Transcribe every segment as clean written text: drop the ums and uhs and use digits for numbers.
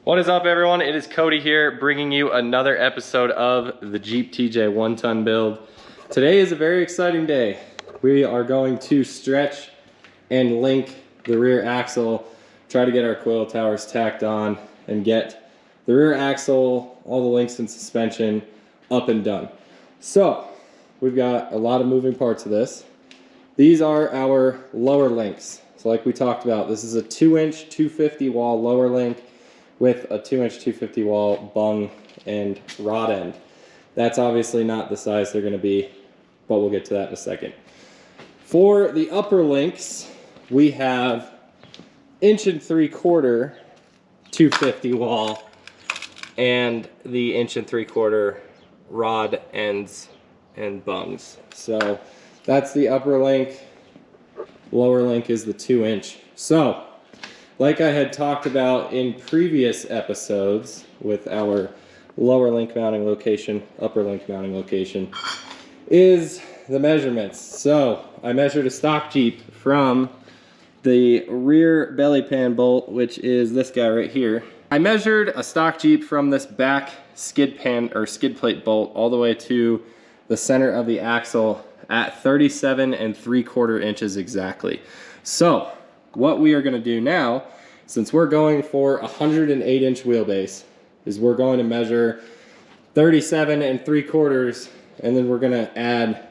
What is up, everyone? It is Cody here, bringing you another episode of the Jeep TJ 1-ton build. Today is a very exciting day. We are going to stretch and link the rear axle, try to get our coil towers tacked on, and get the rear axle, all the links and suspension up and done. So, we've got a lot of moving parts of this. These are our lower links. So like we talked about, this is a 2-inch 250 wall lower link with a 2-inch 250 wall bung and rod end. That's obviously not the size they're going to be, but we'll get to that in a second. For the upper links, we have 1 3/4 250 wall and the 1 3/4 rod ends and bungs. So that's the upper link. Lower link is the 2-inch. So, like I had talked about in previous episodes with our lower link mounting location, upper link mounting location, is the measurements. So I measured a stock Jeep from the rear belly pan bolt, which is this guy right here. I measured a stock Jeep from this back skid pan or skid plate bolt all the way to the center of the axle at 37 3/4 inches exactly. So what we are going to do now, since we're going for a 108-inch wheelbase, is we're going to measure 37 3/4, and then we're going to add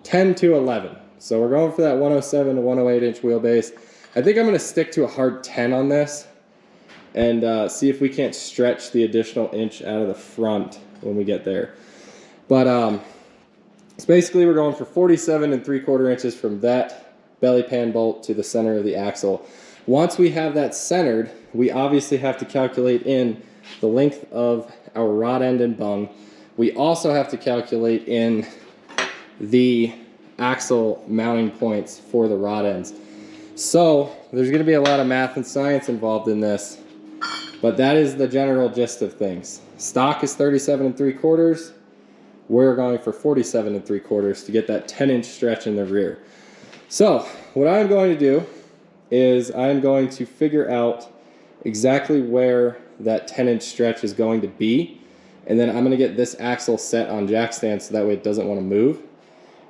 10 to 11. So we're going for that 107 to 108-inch wheelbase. I think I'm going to stick to a hard 10 on this and see if we can't stretch the additional inch out of the front when we get there. But so basically we're going for 47 3/4 inches from that belly pan bolt to the center of the axle. Once we have that centered, we obviously have to calculate in the length of our rod end and bung. We also have to calculate in the axle mounting points for the rod ends. So there's going to be a lot of math and science involved in this, but that is the general gist of things. Stock is 37 3/4. We're going for 47 3/4 to get that 10-inch stretch in the rear. So what I'm going to do is I'm going to figure out exactly where that 10-inch stretch is going to be, and then I'm going to get this axle set on jack stand so that way it doesn't want to move,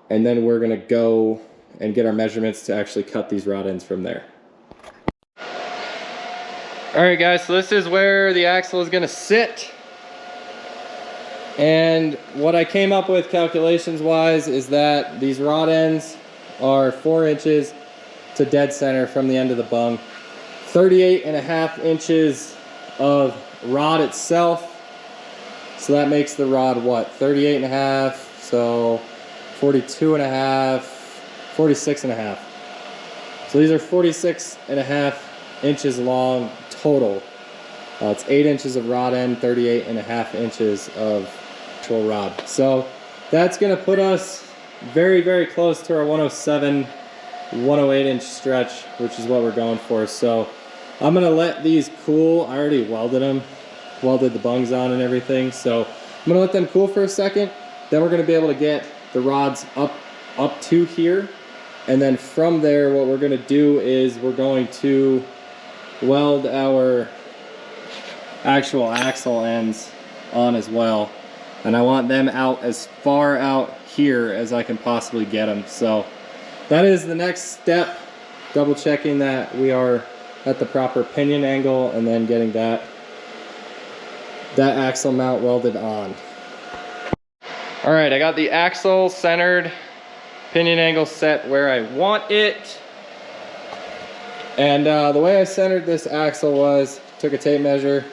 and then we're going to go and get our measurements to actually cut these rod ends from there. Alright guys, so this is where the axle is going to sit. And what I came up with calculations wise is that these rod ends are 4 inches to dead center from the end of the bung, 38.5 inches of rod itself. So that makes the rod what, 38.5, so 42.5, 46.5. So these are 46.5 inches long total. It's 8 inches of rod end, 38.5 inches of actual rod. So that's going to put us very, very close to our 107, 108-inch stretch, which is what we're going for. So I'm going to let these cool. I already welded them, welded the bungs on and everything. So I'm going to let them cool for a second. Then we're going to be able to get the rods up to here. And then from there, what we're going to do is we're going to weld our actual axle ends on as well, and I want them out as far out here as I can possibly get them. So that is the next step, double checking that we are at the proper pinion angle and then getting that axle mount welded on. All right, I got the axle centered, pinion angle set where I want it, and the way I centered this axle was took a tape measure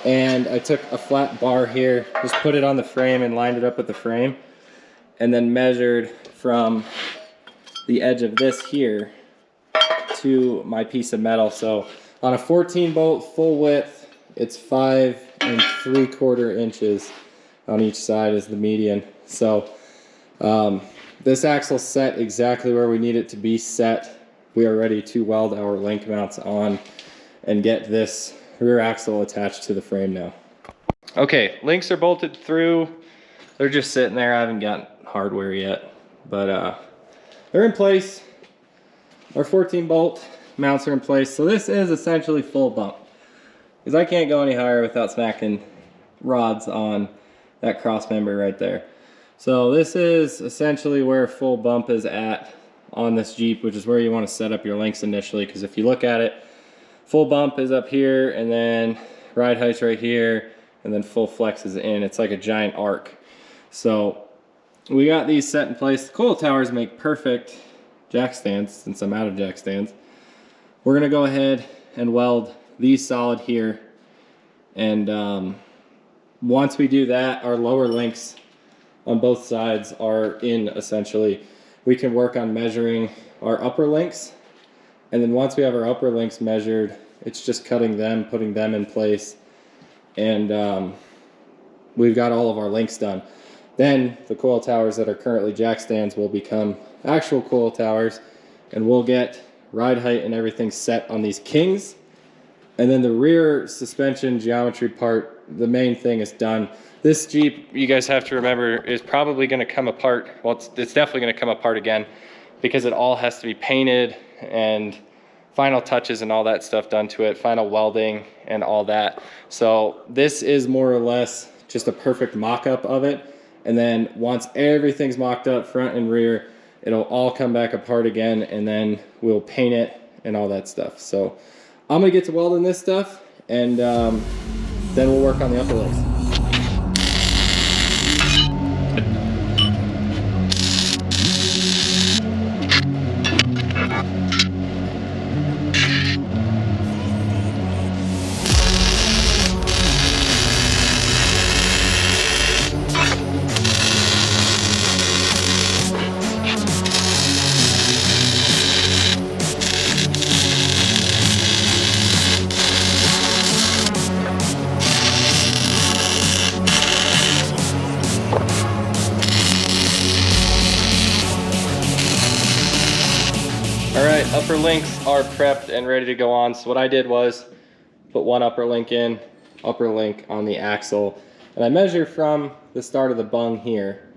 and I took a flat bar here, just put it on the frame and lined it up with the frame, and then measured from the edge of this here to my piece of metal. So on a 14 bolt full width, it's 5 3/4 inches on each side is the median. So this axle set exactly where we need it to be set. We are ready to weld our link mounts on and get this rear axle attached to the frame now. Okay, links are bolted through. They're just sitting there. I haven't gotten hardware yet, but they're in place. Our 14 bolt mounts are in place. So this is essentially full bump. is I can't go any higher without smacking rods on that cross member right there. So this is essentially where full bump is at on this Jeep, which is where you want to set up your links initially, because if you look at it, full bump is up here, and then ride height's right here, and then full flex is in. It's like a giant arc. So we got these set in place. The coil towers make perfect jack stands, since I'm out of jack stands. We're gonna go ahead and weld these solid here, and once we do that, our lower links on both sides are in essentially. We can work on measuring our upper links, and then once we have our upper links measured, it's just cutting them, putting them in place, and we've got all of our links done. Then the coil towers that are currently jack stands will become actual coil towers, and we'll get ride height and everything set on these kings. And then the rear suspension geometry part, the main thing is done. This Jeep, you guys have to remember, is probably going to come apart. Well, it's definitely going to come apart again, because it all has to be painted and final touches and all that stuff done to it, final welding and all that. So this is more or less just a perfect mock-up of it. And then once everything's mocked up, front and rear, it'll all come back apart again, and then we'll paint it and all that stuff. So I'm gonna get to welding this stuff, and then we'll work on the upper legs. Alright, upper links are prepped and ready to go on. So what I did was put one upper link in, upper link on the axle, and I measure from the start of the bung here.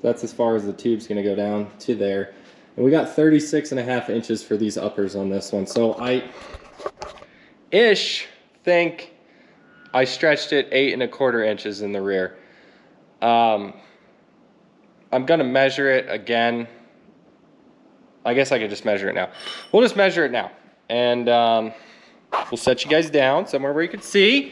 That's as far as the tube's going to go down to there. And we got 36.5 inches for these uppers on this one. So I think I stretched it 8.25 inches in the rear. I'm going to measure it again. I guess I could just measure it now. We'll just measure it now, and we'll set you guys down somewhere where you can see,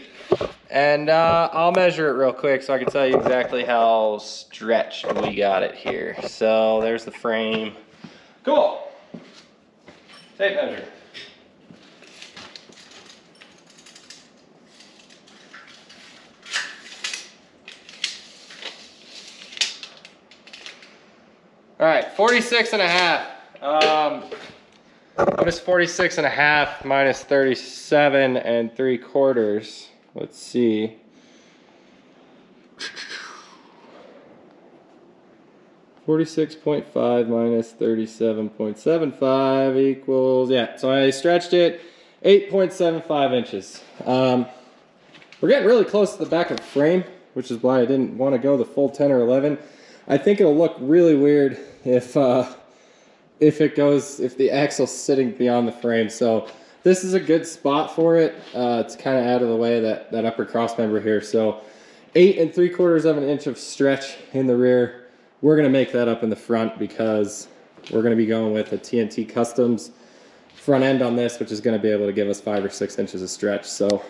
and I'll measure it real quick so I can tell you exactly how stretched we got it here. So there's the frame. Cool. Tape measure. All right, 46.5. What is 46.5 minus 37.75? Let's see. 46.5 minus 37.75 equals, yeah, so I stretched it 8.75 inches. We're getting really close to the back of the frame, which is why I didn't want to go the full 10 or 11. I think it'll look really weird if the axle's sitting beyond the frame. So this is a good spot for it. It's kind of out of the way, that upper cross member here. So 8.75 inches of stretch in the rear. We're gonna make that up in the front, because we're gonna be going with a TNT Customs front end on this, which is gonna be able to give us 5 or 6 inches of stretch. So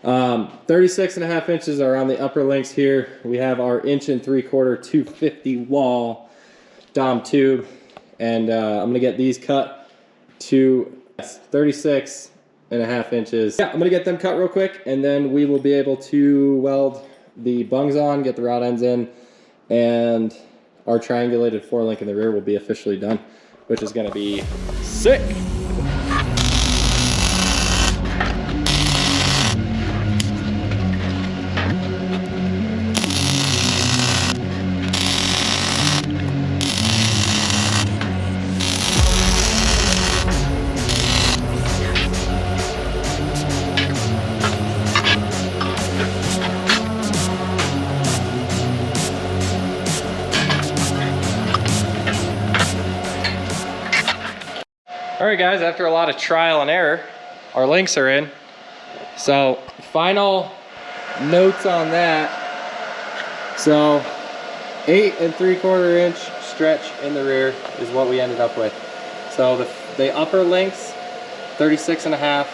36.5 inches are on the upper links here. We have our 1.75 250 wall Dom tube, and I'm gonna get these cut to 36.5 inches. Yeah, I'm gonna get them cut real quick, and then we will be able to weld the bungs on, get the rod ends in, and our triangulated 4-link in the rear will be officially done, which is gonna be sick. All right, guys, after a lot of trial and error, our links are in. So final notes on that. So 8 3/4 inch stretch in the rear is what we ended up with. So the upper lengths 36.5,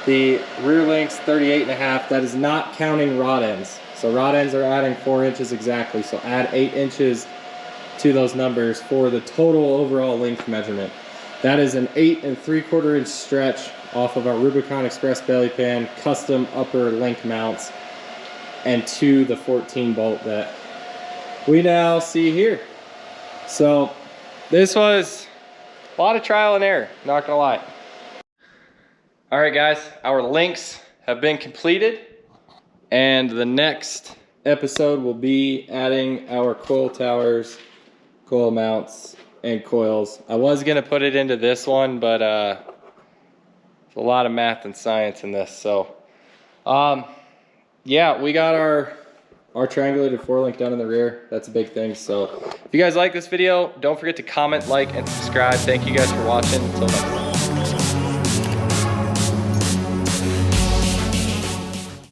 the rear lengths 38.5. That is not counting rod ends. So rod ends are adding 4 inches exactly. So add 8 inches to those numbers for the total overall length measurement. That is an 8 3/4 inch stretch off of our Kubicon Express belly pan, custom upper link mounts, and to the 14 bolt that we now see here. So this was a lot of trial and error, not gonna lie. All right guys, our links have been completed, and the next episode will be adding our coil towers, coil mounts, and coils. I was gonna put it into this one, but there's a lot of math and science in this. So yeah, we got our triangulated 4-link done in the rear. That's a big thing. So if you guys like this video, don't forget to comment, like, and subscribe. Thank you guys for watching. Until next time.